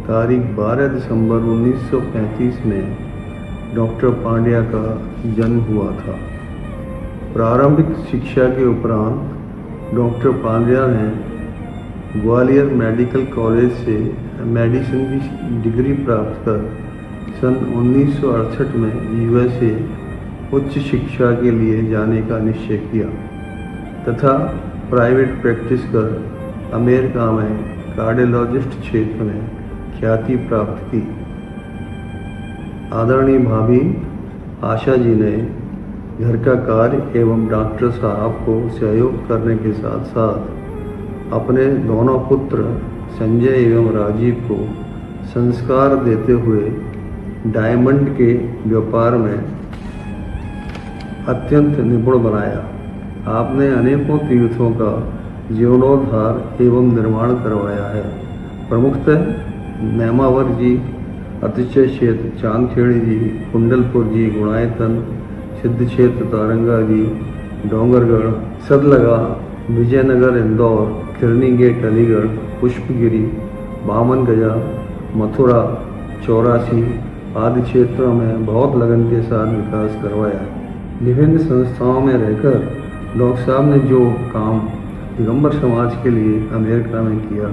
तारीख 12 दिसंबर 1935 में डॉक्टर पांड्या का जन्म हुआ था। प्रारंभिक शिक्षा के उपरांत डॉक्टर पांड्या ने ग्वालियर मेडिकल कॉलेज से मेडिसिन की डिग्री प्राप्त कर सन 1968 में यूएसए उच्च शिक्षा के लिए जाने का निश्चय किया तथा प्राइवेट प्रैक्टिस कर अमेरिका में कार्डियोलॉजिस्ट क्षेत्र में ख्याति प्राप्त की। आदरणीय भाभी आशा जी ने घर का कार्य एवं डॉक्टर साहब को सहयोग करने के साथ साथ अपने दोनों पुत्र संजय एवं राजीव को संस्कार देते हुए डायमंड के व्यापार में अत्यंत निपुण बनाया। आपने अनेकों तीर्थों का जीर्णोद्धार एवं निर्माण करवाया है। प्रमुखतः नेमावर जी, अतिशय क्षेत्र चांदखेड़ी जी, कुंडलपुर जी, गुणायतन, सिद्ध क्षेत्र तारंगा जी, डोंगरगढ़, सदलगा, विजयनगर, इंदौर, किरनी गेट अलीगढ़, पुष्पगिरी, बामन गया, मथुरा, चौरासी आदि क्षेत्रों में बहुत लगन के साथ विकास करवाया। विभिन्न संस्थाओं में रहकर डॉक्टर साहब ने जो काम दिगंबर समाज के लिए अमेरिका में किया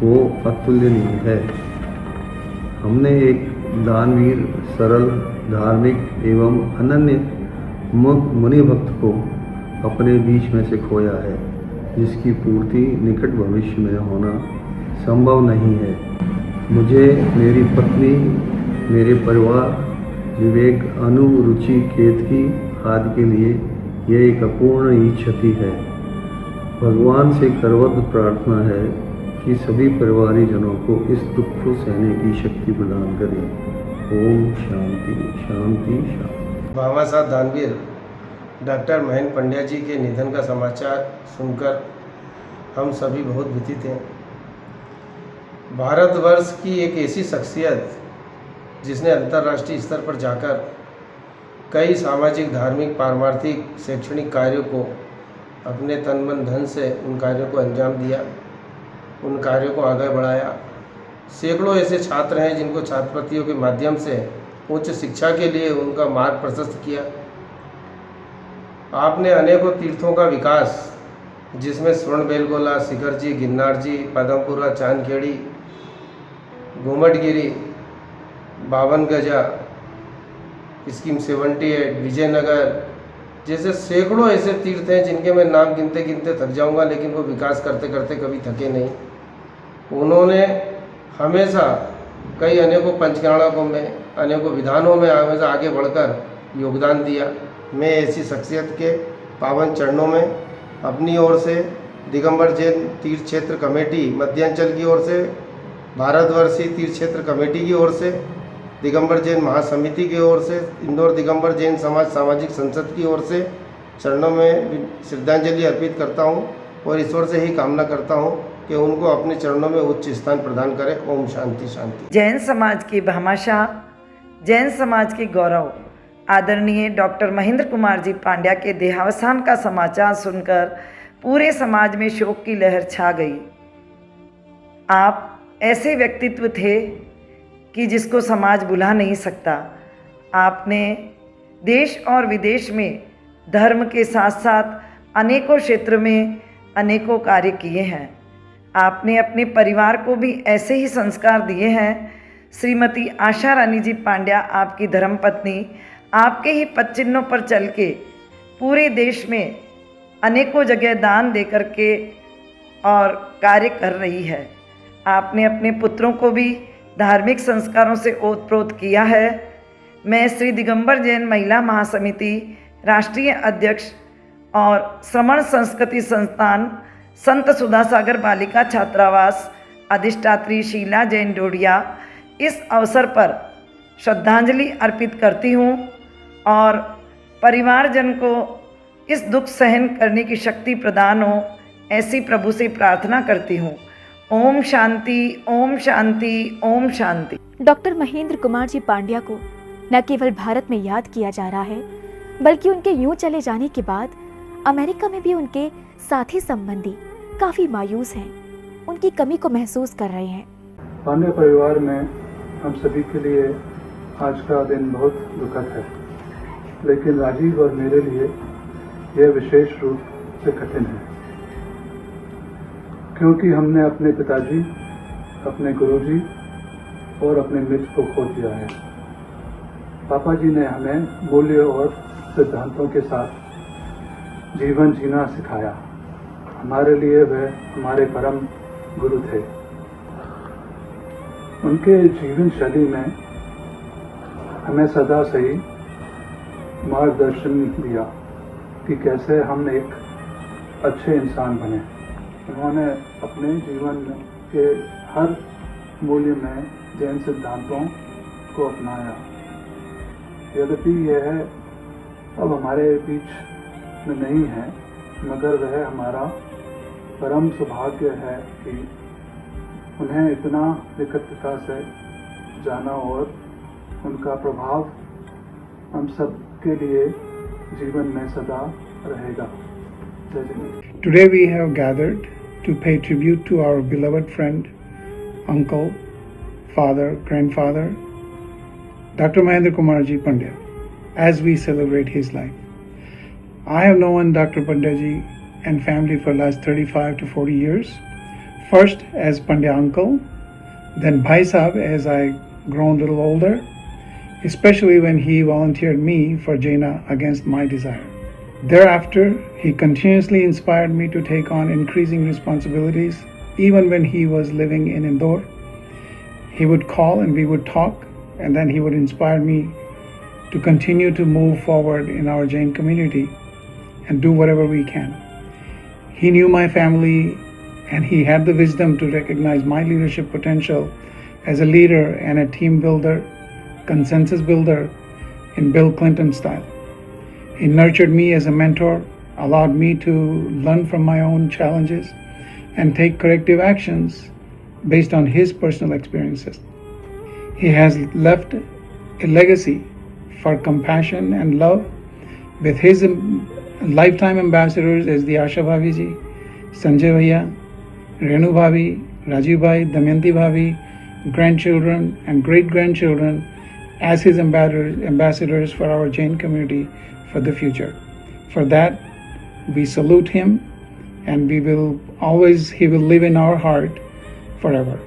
वो अतुलनीय है। हमने एक दानवीर, सरल, धार्मिक एवं अनन्य मुनि भक्त को अपने बीच में से खोया है, जिसकी पूर्ति निकट भविष्य में होना संभव नहीं है। मुझे मेरी पत्नी मेरे परिवार विवेक अनुरुचि केतकी आदि के लिए यह एक अपूर्ण ही क्षति है। भगवान से करबद्ध प्रार्थना है कि सभी परिवारीजनों को इस दुख को सहने की शक्ति प्रदान करें। ओम शांति शांति शांति। भामाशाह दानवीर डॉक्टर महेंद्र पांड्या जी के निधन का समाचार सुनकर हम सभी बहुत व्यथित हैं। भारतवर्ष की एक ऐसी शख्सियत जिसने अंतर्राष्ट्रीय स्तर पर जाकर कई सामाजिक, धार्मिक, पारमार्थिक, शैक्षणिक कार्यों को अपने तन मन धन से उन कार्यों को अंजाम दिया, उन कार्यों को आगे बढ़ाया। सैकड़ों ऐसे छात्र हैं जिनको छात्रवृत्तियों के माध्यम से उच्च शिक्षा के लिए उनका मार्ग प्रशस्त किया। आपने अनेकों तीर्थों का विकास, जिसमें स्वर्ण बेलगोला, शिखर जी, गिरनार जी, पदमपुरा, चांदखेड़ी, घूमटगिरी, 52 गजा, स्कीम 78, विजयनगर जैसे सैकड़ों ऐसे तीर्थ हैं जिनके मैं नाम गिनते गिनते थक जाऊंगा, लेकिन वो विकास करते करते कभी थके नहीं। उन्होंने हमेशा कई अनेकों पंचकर्णकों में, अनेकों विधानों में हमेशा आगे बढ़कर योगदान दिया। मैं ऐसी शख्सियत के पावन चरणों में अपनी ओर से, दिगंबर जैन तीर्थ क्षेत्र कमेटी मध्यांचल की ओर से, भारतवर्षीय तीर्थ क्षेत्र कमेटी की ओर से, दिगंबर जैन महासमिति की ओर से, इंदौर दिगंबर जैन समाज सामाजिक संसद की ओर से चरणों में श्रद्धांजलि अर्पित करता हूं और ईश्वर से ही कामना करता हूं कि उनको अपने चरणों में उच्च स्थान प्रदान करें। ओम शांति शांति। जैन समाज की भामाशाह, जैन समाज के गौरव आदरणीय डॉक्टर महेंद्र कुमार जी पांड्या के देहावसान का समाचार सुनकर पूरे समाज में शोक की लहर छा गई। आप ऐसे व्यक्तित्व थे कि जिसको समाज भुला नहीं सकता। आपने देश और विदेश में धर्म के साथ साथ अनेकों क्षेत्र में अनेकों कार्य किए हैं। आपने अपने परिवार को भी ऐसे ही संस्कार दिए हैं। श्रीमती आशा रानी जी पांड्या, आपकी धर्मपत्नी, आपके ही पद चिन्हों पर चल के पूरे देश में अनेकों जगह दान दे कर के और कार्य कर रही है। आपने अपने पुत्रों को भी धार्मिक संस्कारों से ओतप्रोत किया है। मैं श्री दिगंबर जैन महिला महासमिति राष्ट्रीय अध्यक्ष और श्रमण संस्कृति संस्थान संत सुधासागर बालिका छात्रावास अधिष्ठात्री शीला जैन डोडिया इस अवसर पर श्रद्धांजलि अर्पित करती हूँ और परिवारजन को इस दुख सहन करने की शक्ति प्रदान हो, ऐसी प्रभु से प्रार्थना करती हूँ। ओम शांति, ओम शांति, ओम शांति। डॉक्टर महेंद्र कुमार जी पांड्या को न केवल भारत में याद किया जा रहा है, बल्कि उनके यूं चले जाने के बाद अमेरिका में भी उनके साथी संबंधी काफी मायूस हैं, उनकी कमी को महसूस कर रहे हैं। पांड्या परिवार में हम सभी के लिए आज का दिन बहुत दुखद है, लेकिन राजीव और मेरे लिए यह विशेष रूप से कठिन है, क्योंकि हमने अपने पिताजी, अपने गुरुजी और अपने मित्र को खो दिया है। पापा जी ने हमें मूल्य और सिद्धांतों के साथ जीवन जीना सिखाया। हमारे लिए वह हमारे परम गुरु थे। उनके जीवन शैली में हमें सदा सही मार्गदर्शन दिया कि कैसे हम एक अच्छे इंसान बने। उन्होंने अपने जीवन के हर मूल्य में जैन सिद्धांतों को अपनाया। यद्यपि यह अब हमारे बीच में नहीं है, मगर वह हमारा परम सौभाग्य है कि उन्हें इतना निकटता से जाना और उनका प्रभाव हम सब के लिए जीवन में सदा रहेगा। Today we have gathered to pay tribute to our beloved friend, uncle, father, grandfather, Dr. Mahendra Kumar Ji Pandya, as we celebrate his life. I have known Dr. Pandya Ji and family for the last 35 to 40 years. First as Pandya uncle, then Bhai Sahab as I grown a little older, especially when he volunteered me for Jaina against my desire. Thereafter, he continuously inspired me to take on increasing responsibilities. Even when he was living in Indore, he would call and we would talk and then he would inspire me to continue to move forward in our Jain community and do whatever we can. He knew my family and he had the wisdom to recognize my leadership potential as a leader and a team builder, consensus builder in Bill Clinton style. He nurtured me as a mentor, allowed me to learn from my own challenges and take corrective actions based on his personal experiences. He has left a legacy for compassion and love with his lifetime ambassadors as the Asha Bhavi ji, Sanjay Bhaiya, Renu Bhavi, Rajiv Bhai, Damayanti Bhavi, grandchildren and great-grandchildren as his ambassadors for our Jain community for the future. For that, we salute him and he will live in our heart forever.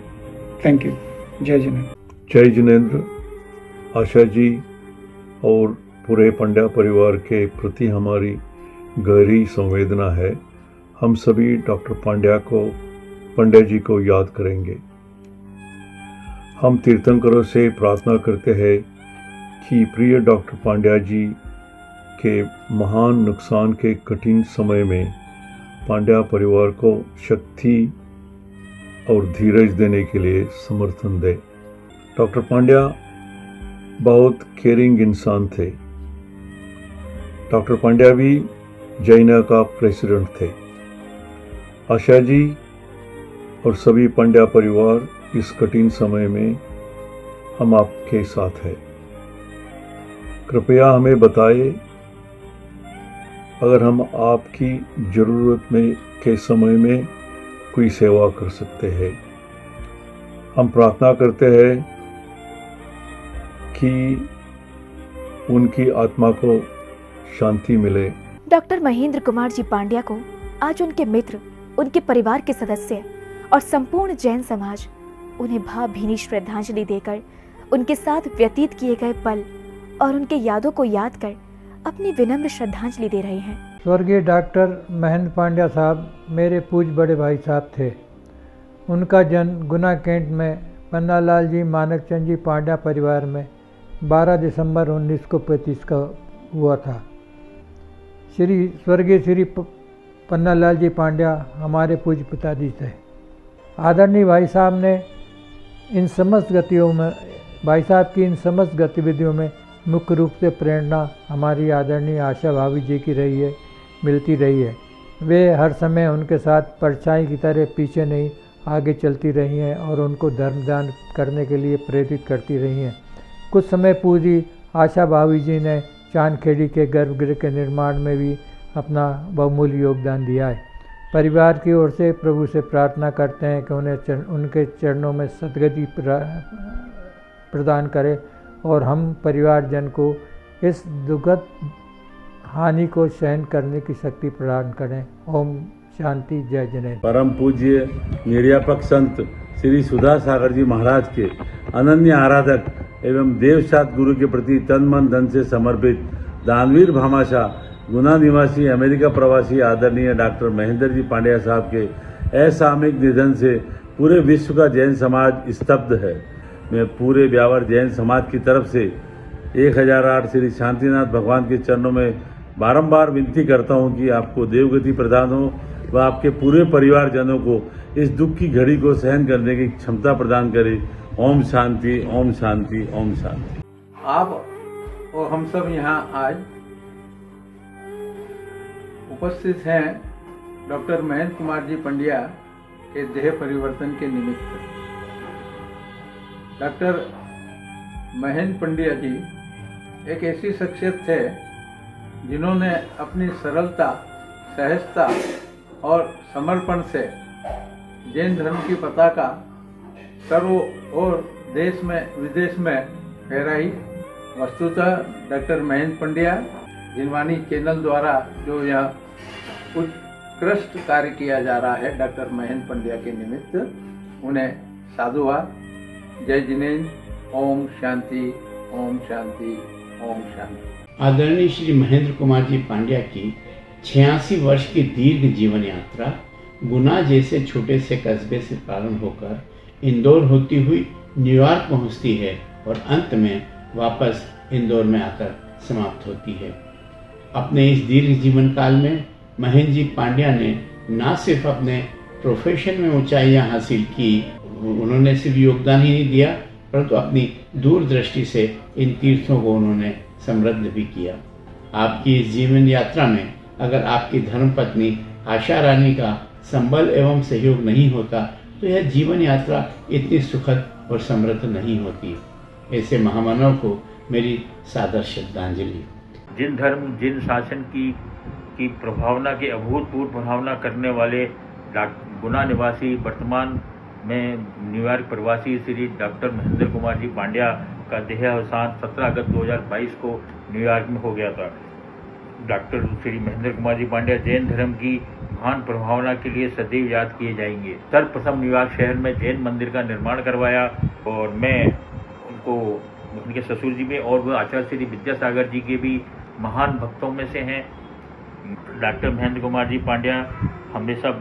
Thank you. Jai Jineन्द्र. जय जिनेन्द्र। आशा जी और पूरे पंड्या परिवार के प्रति हमारी गहरी संवेदना है। हम सभी डॉक्टर पांड्या जी को याद करेंगे। हम तीर्थंकरों से प्रार्थना करते हैं कि प्रिय डॉक्टर पांड्या जी के महान नुकसान के कठिन समय में पांड्या परिवार को शक्ति और धीरज देने के लिए समर्थन दे। डॉक्टर पांड्या बहुत केयरिंग इंसान थे। डॉक्टर पांड्या भी जैना का प्रेसिडेंट थे। आशा जी और सभी पांड्या परिवार इस कठिन समय में हम आपके साथ हैं। कृपया हमें बताएं अगर हम आपकी ज़रूरत में के समय में कोई सेवा कर सकते हैं। हम प्रार्थना करते हैं कि उनकी आत्मा को शांति मिले। डॉक्टर महेंद्र कुमार जी पांड्या को आज उनके मित्र, उनके परिवार के सदस्य और संपूर्ण जैन समाज उन्हें भावभीनी श्रद्धांजलि देकर उनके साथ व्यतीत किए गए पल और उनके यादों को याद कर अपनी विनम्र श्रद्धांजलि दे रहे हैं। स्वर्गीय डॉक्टर महेंद्र पांड्या साहब मेरे पूज्य बड़े भाई साहब थे। उनका जन्म गुना कैंट में पन्नालाल जी मानकचंद जी पांड्या परिवार में 12 दिसंबर 1935 का हुआ था। स्वर्गीय श्री पन्नालाल जी पांड्या हमारे पूज्य पिताजी थे। आदरणीय भाई साहब ने इन समस्त गतिविधियों में मुख्य रूप से प्रेरणा हमारी आदरणीय आशा भाभी जी की रही है, मिलती रही है। वे हर समय उनके साथ परछाई की तरह पीछे नहीं आगे चलती रही हैं और उनको धर्मदान करने के लिए प्रेरित करती रही हैं। कुछ समय पूर्व आशा भाभी जी ने चांदखेड़ी के गर्भगृह के निर्माण में भी अपना बहुमूल्य योगदान दिया है। परिवार की ओर से प्रभु से प्रार्थना करते हैं कि उन्हें उनके चरणों में सद्गति प्रदान करे और हम परिवारजन को इस दुखद हानि को सहन करने की शक्ति प्रदान करें। ओम शांति। जय जिनेन्द्र। परम पूज्य निर्यापक संत श्री सुधा सागर जी महाराज के अनन्य आराधक एवं देवसात गुरु के प्रति तन मन धन से समर्पित दानवीर भामाशाह गुना निवासी अमेरिका प्रवासी आदरणीय डॉक्टर महेंद्र जी पांड्या साहब के असामयिक निधन से पूरे विश्व का जैन समाज स्तब्ध है। मैं पूरे ब्यावर जैन समाज की तरफ से 1008 श्री शांतिनाथ भगवान के चरणों में बारंबार विनती करता हूं कि आपको देवगति प्रदान हो व आपके पूरे परिवारजनों को इस दुख की घड़ी को सहन करने की क्षमता प्रदान करे। ओम शांति, ओम शांति, ओम शांति। आप और हम सब यहाँ आज उपस्थित हैं डॉक्टर महेंद्र कुमार जी पांड्या के देह परिवर्तन के निमित्त। डॉक्टर महेंद्र पांड्या जी एक ऐसी शख्सियत थे जिन्होंने अपनी सरलता, सहजता और समर्पण से जैन धर्म की पताका सर्व और देश में विदेश में फहराई। वस्तुतः डॉक्टर महेंद्र पांड्या जिनवानी चैनल द्वारा जो यह उत्कृष्ट कार्य किया जा रहा है डॉक्टर महेंद्र पांड्या के निमित्त, उन्हें साधुवाद। जय जिनेन्द्र। ओम शांति, ओम शांति, ओम शांति। आदरणीय श्री महेंद्र कुमार जी पांड्या की 86 वर्ष की दीर्घ जीवन यात्रा गुना जैसे छोटे से कस्बे से प्रारंभ होकर इंदौर होती हुई न्यूयॉर्क पहुंचती है और अंत में वापस इंदौर में आकर समाप्त होती है। अपने इस दीर्घ जीवन काल में महेंद्र जी पांड्या ने न सिर्फ अपने प्रोफेशन में ऊंचाइयां हासिल की, उन्होंने सिर्फ योगदान ही नहीं दिया परंतु अपनी दूरदृष्टि से इन तीर्थों को उन्होंने समृद्ध भी किया। आपकी इस जीवन यात्रा में अगर आपकी धर्मपत्नी आशा रानी का संबल एवं सहयोग नहीं होता तो यह जीवन यात्रा इतनी सुखद और समृद्ध नहीं होती। ऐसे महामानव को मेरी सादर श्रद्धांजलि। जिन धर्म जिन शासन की प्रभावना की अभूतपूर्व प्रभावना करने वाले गुना निवासी वर्तमान में न्यूयॉर्क प्रवासी श्री डॉक्टर महेंद्र कुमार जी पांड्या का देहावसान 17 अगस्त 2022 को न्यूयॉर्क में हो गया था। डॉक्टर श्री महेंद्र कुमार जी पांड्या जैन धर्म की महान प्रभावना के लिए सदैव याद किए जाएंगे। सर्वप्रथम न्यूयॉर्क शहर में जैन मंदिर का निर्माण करवाया और मैं उनको उनके ससुर जी में और वो आचार्य श्री विद्यासागर जी के भी महान भक्तों में से हैं। डॉक्टर महेंद्र कुमार जी पांड्या हमेशा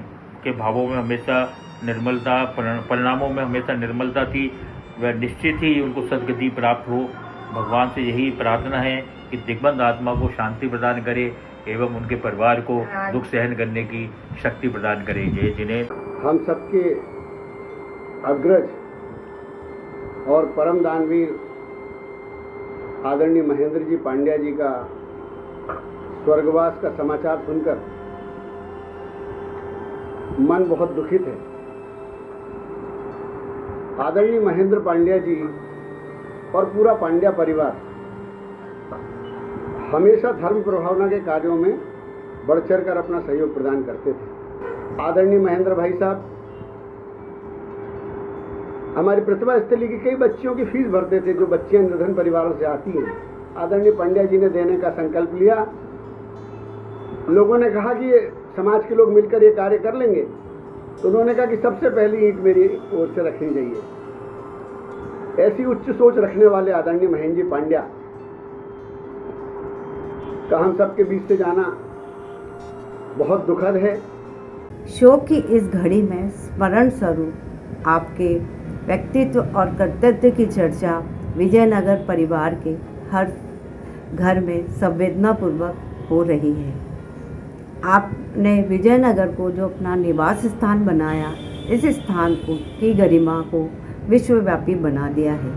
के भावों में हमेशा निर्मलता, परिणामों में हमेशा निर्मलता थी। वह निश्चित ही उनको सद्गति प्राप्त हो। भगवान से यही प्रार्थना है कि दिग्बंध आत्मा को शांति प्रदान करे एवं उनके परिवार को दुख सहन करने की शक्ति प्रदान करे। जय जिन्हें हम सबके अग्रज और परम दानवीर आदरणीय महेंद्र जी पांड्या जी का स्वर्गवास का समाचार सुनकर मन बहुत दुखित है। आदरणीय महेंद्र पांड्या जी और पूरा पांड्या परिवार हमेशा धर्म प्रभावना के कार्यों में बढ़ चढ़ कर अपना सहयोग प्रदान करते थे। आदरणीय महेंद्र भाई साहब हमारी प्रतिभा स्थली की कई बच्चियों की फीस भरते थे जो बच्चियां निर्धन परिवारों से आती हैं। आदरणीय पांड्या जी ने देने का संकल्प लिया। लोगों ने कहा कि ये समाज के लोग मिलकर ये कार्य कर लेंगे, तो उन्होंने कहा कि सबसे पहली ईंट मेरी ओर से रखनी चाहिए। ऐसी उच्च सोच रखने वाले आदरणीय महेंद्र जी पांड्या का हम सबके बीच से जाना बहुत दुखद है। शोक की इस घड़ी में स्मरण स्वरूप आपके व्यक्तित्व और कर्तव्य की चर्चा विजयनगर परिवार के हर घर में संवेदनापूर्वक हो रही है। आपने विजयनगर को जो अपना निवास स्थान बनाया, इस स्थान की गरिमा को विश्वव्यापी बना दिया है।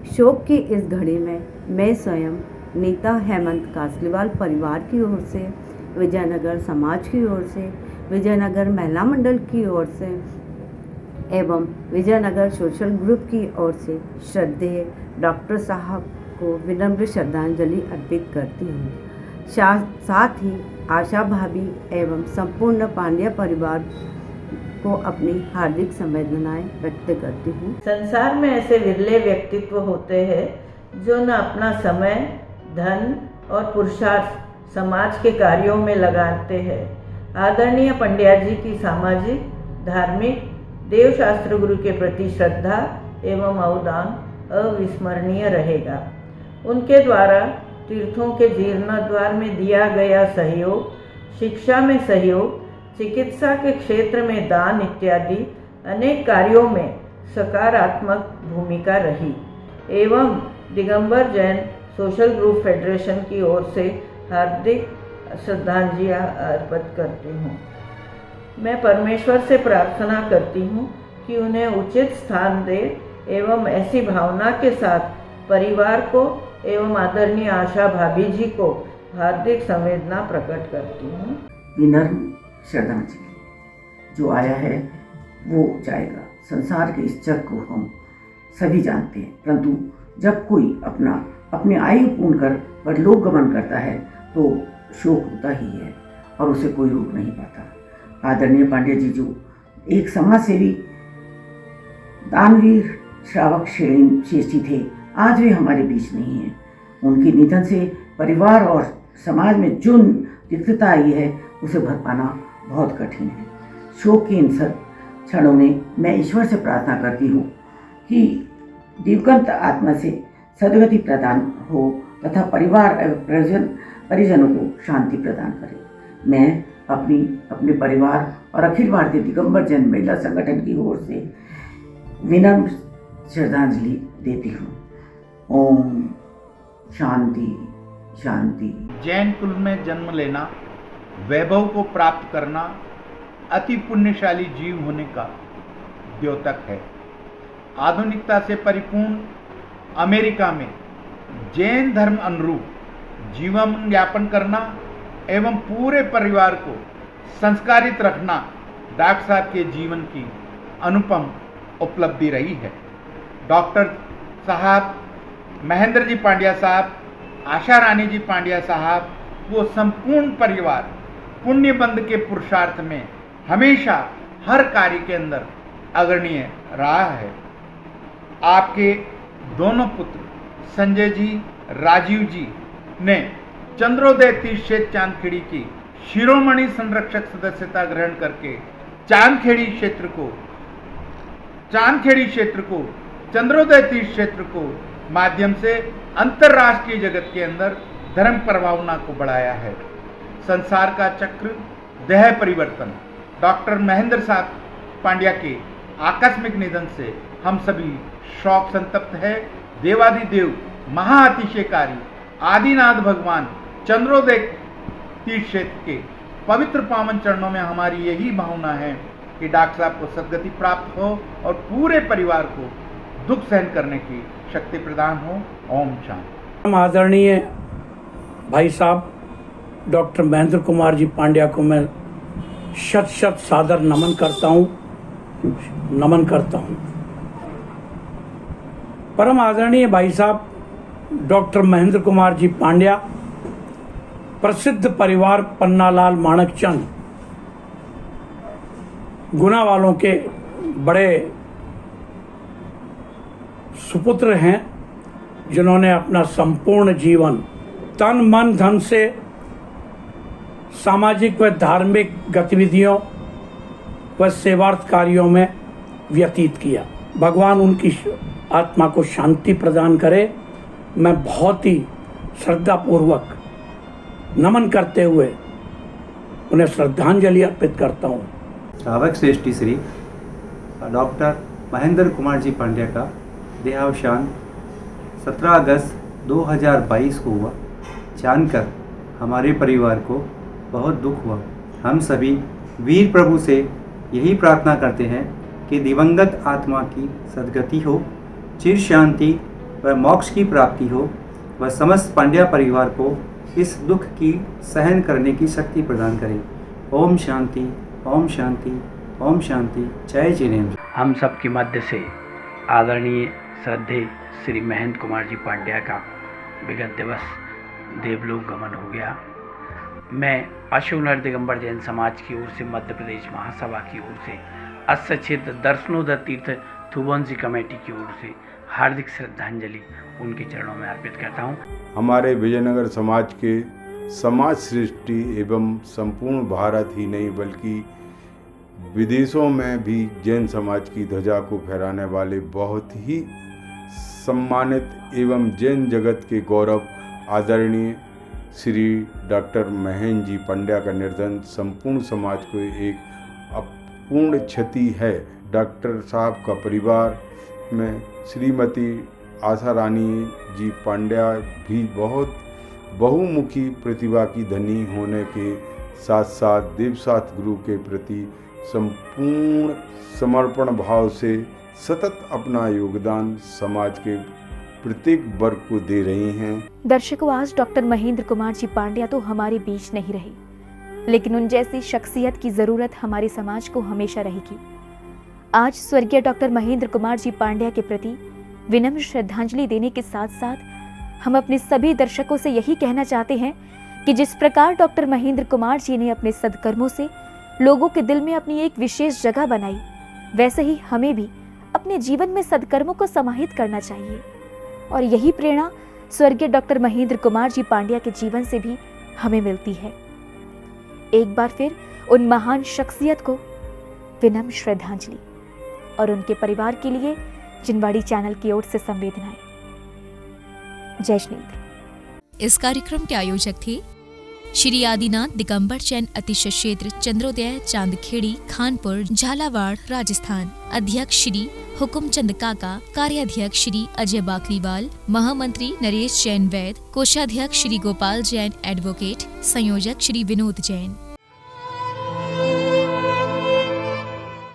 शोक की इस घड़ी में मैं स्वयं नीता हेमंत कासलीवाल परिवार की ओर से, विजयनगर समाज की ओर से, विजयनगर महिला मंडल की ओर से एवं विजयनगर सोशल ग्रुप की ओर से श्रद्धेय डॉक्टर साहब को विनम्र श्रद्धांजलि अर्पित करती हूँ। साथ ही आशा भाभी एवं संपूर्ण पांड्या परिवार को अपनी हार्दिक संवेदनाएं व्यक्त करती हूँ। संसार में ऐसे विरले व्यक्तित्व होते हैं जो न अपना समय, धन और पुरुषार्थ समाज के कार्यों में लगाते हैं। आदरणीय पांड्या जी की सामाजिक, धार्मिक, देवशास्त्र गुरु के प्रति श्रद्धा एवं अवदान अविस्मरणीय रहेगा। उनके द्वारा तीर्थों के जीर्णोद्धार में दिया गया सहयोग, शिक्षा में सहयोग, चिकित्सा के क्षेत्र में दान इत्यादि अनेक कार्यों में सकारात्मक भूमिका रही एवं Digambar Jain social group federation की ओर से हार्दिक श्रद्धांजलि अर्पित करती हूँ। मैं परमेश्वर से प्रार्थना करती हूँ कि उन्हें उचित स्थान दे एवं ऐसी भावना के साथ परिवार को एवं आदरणीय आशा भाभी जी को हार्दिक संवेदना प्रकट करती हूँ। विनम्र श्रद्धांजलि। जो आया है वो जाएगा। संसार के इस जग को हम सभी जानते हैं, परंतु जब कोई अपनी आयु पूर्ण कर परलोक गमन करता है तो शोक होता ही है और उसे कोई रोक नहीं पाता। आदरणीय पांड्या जी जो एक समाज सेवी, दानवीर, श्रावक श्रेष्ठी थे, आज वे हमारे बीच नहीं हैं। उनके निधन से परिवार और समाज में जो रिक्तता आई है उसे भर पाना बहुत कठिन है। शोक के इन सब क्षणों में मैं ईश्वर से प्रार्थना करती हूँ कि दिवंगत आत्मा से सद्गति प्रदान हो तथा परिवार एवं परिजनों को शांति प्रदान करे। मैं अपने परिवार और अखिल भारतीय दिगंबर जैन महिला संगठन की ओर से विनम्र श्रद्धांजलि देती हूँ। ओम शांति शांति। जैन कुल में जन्म लेना, वैभव को प्राप्त करना अति पुण्यशाली जीव होने का द्योतक है। आधुनिकता से परिपूर्ण अमेरिका में जैन धर्म अनुरूप जीवन यापन करना एवं पूरे परिवार को संस्कारित रखना डॉक्टर साहब के जीवन की अनुपम उपलब्धि रही है। डॉक्टर साहब महेंद्र जी पांड्या साहब, आशा रानी जी पांड्या साहब, वो संपूर्ण परिवार पुण्यबंध के पुरुषार्थ में हमेशा हर कार्य के अंदर अग्रणीय रहा है। आपके दोनों पुत्र संजय जी, राजीव जी ने चंद्रोदय तीर्थ क्षेत्र चांदखेड़ी की शिरोमणि संरक्षक सदस्यता ग्रहण करके चांदखेड़ी क्षेत्र को चंद्रोदय तीर्थ क्षेत्र को माध्यम से अंतर्राष्ट्रीय जगत के अंदर धर्म प्रभावना को बढ़ाया है। संसार का चक्र देह परिवर्तन डॉक्टर महेंद्र साहब पांड्या के आकस्मिक निधन से हम सभी शोक संतप्त है। देवादिदेव महाअतिशयकारी आदिनाथ भगवान चंद्रोदय तीर्थ क्षेत्र के पवित्र पावन चरणों में हमारी यही भावना है कि डॉक्टर साहब को सदगति प्राप्त हो और पूरे परिवार को दुख सहन करने की शक्ति प्रदान हो। ओम शांति। आदरणीय भाई साहब डॉक्टर महेंद्र कुमार जी पांड्या को मैं शत शत सादर नमन करता हूँ। परम आदरणीय भाई साहब डॉक्टर महेंद्र कुमार जी पांड्या प्रसिद्ध परिवार पन्नालाल माणकचंद गुना वालों के बड़े सुपुत्र हैं, जिन्होंने अपना संपूर्ण जीवन तन मन धन से सामाजिक व धार्मिक गतिविधियों व सेवार्थ कार्यों में व्यतीत किया। भगवान उनकी आत्मा को शांति प्रदान करे। मैं बहुत ही श्रद्धापूर्वक नमन करते हुए उन्हें श्रद्धांजलि अर्पित करता हूँ। श्रावक श्रेष्ठी श्री डॉक्टर महेंद्र कुमार जी पांड्या का देहावसान 17 अगस्त 2022 को हुआ। जानकर हमारे परिवार को बहुत दुख हुआ। हम सभी वीर प्रभु से यही प्रार्थना करते हैं कि दिवंगत आत्मा की सद्गति हो, चिर शांति व मोक्ष की प्राप्ति हो व समस्त पांड्या परिवार को इस दुख की सहन करने की शक्ति प्रदान करें। ओम शांति, ओम शांति, ओम शांति। जय जिनेन्द्र। हम सब के मध्य से आदरणीय श्रद्धेय श्री महेंद्र कुमार जी पांड्या का विगत दिवस देवलोक गमन हो गया। मैं अशोक नगर दिगंबर जैन समाज की ओर से मध्य प्रदेश महासभा की ओर से अस्य क्षेत्र दर्शनोदय तीर्थ थुबंसी कमेटी की ओर से हार्दिक श्रद्धांजलि उनके चरणों में अर्पित करता हूँ। हमारे विजयनगर समाज के समाज सृष्टि एवं संपूर्ण भारत ही नहीं बल्कि विदेशों में भी जैन समाज की ध्वजा को फहराने वाले बहुत ही सम्मानित एवं जैन जगत के गौरव आदरणीय श्री डॉक्टर महेंद्र जी पांड्या का निधन संपूर्ण समाज को एक अपूर्ण क्षति है। डॉक्टर साहब का परिवार में श्रीमती आशा रानी जी पांड्या भी बहुत बहुमुखी प्रतिभा की धनी होने के साथ साथ देवसात गुरु के प्रति संपूर्ण समर्पण भाव से सतत अपना योगदान समाज के प्रत्येक वर्ग को दे रही हैं। दर्शकों, आज डॉक्टर महेंद्र कुमार जी पांड्या तो हमारे बीच नहीं रहे, लेकिन उन जैसी शख्सियत की जरूरत हमारे समाज को हमेशा रहेगी। आज स्वर्गीय डॉक्टर महेंद्र कुमार जी पांड्या के प्रति विनम्र श्रद्धांजलि देने के साथ साथ हम अपने सभी दर्शकों से यही कहना चाहते हैं कि जिस प्रकार डॉक्टर महेंद्र कुमार जी ने अपने सदकर्मों से लोगों के दिल में अपनी एक विशेष जगह बनाई, वैसे ही हमें भी अपने जीवन में सदकर्मों को समाहित करना चाहिए। और यही प्रेरणा स्वर्गीय डॉक्टर महेंद्र कुमार जी पांड्या के जीवन से भी हमें मिलती है। एक बार फिर उन महान शख्सियत को विनम्र श्रद्धांजलि और उनके परिवार के लिए जिनवाड़ी चैनल की ओर से संवेदनाएं। जय श्री। इस कार्यक्रम के आयोजक थे श्री आदिनाथ दिगंबर जैन अतिशय क्षेत्र चंद्रोदय चांदखेड़ी खानपुर झालावाड़ राजस्थान। अध्यक्ष श्री हुकुमचंद काका, कार्याध्यक्ष श्री अजय बाकलीवाल, महामंत्री नरेश जैन वैद, कोषाध्यक्ष श्री गोपाल जैन एडवोकेट, संयोजक श्री विनोद जैन।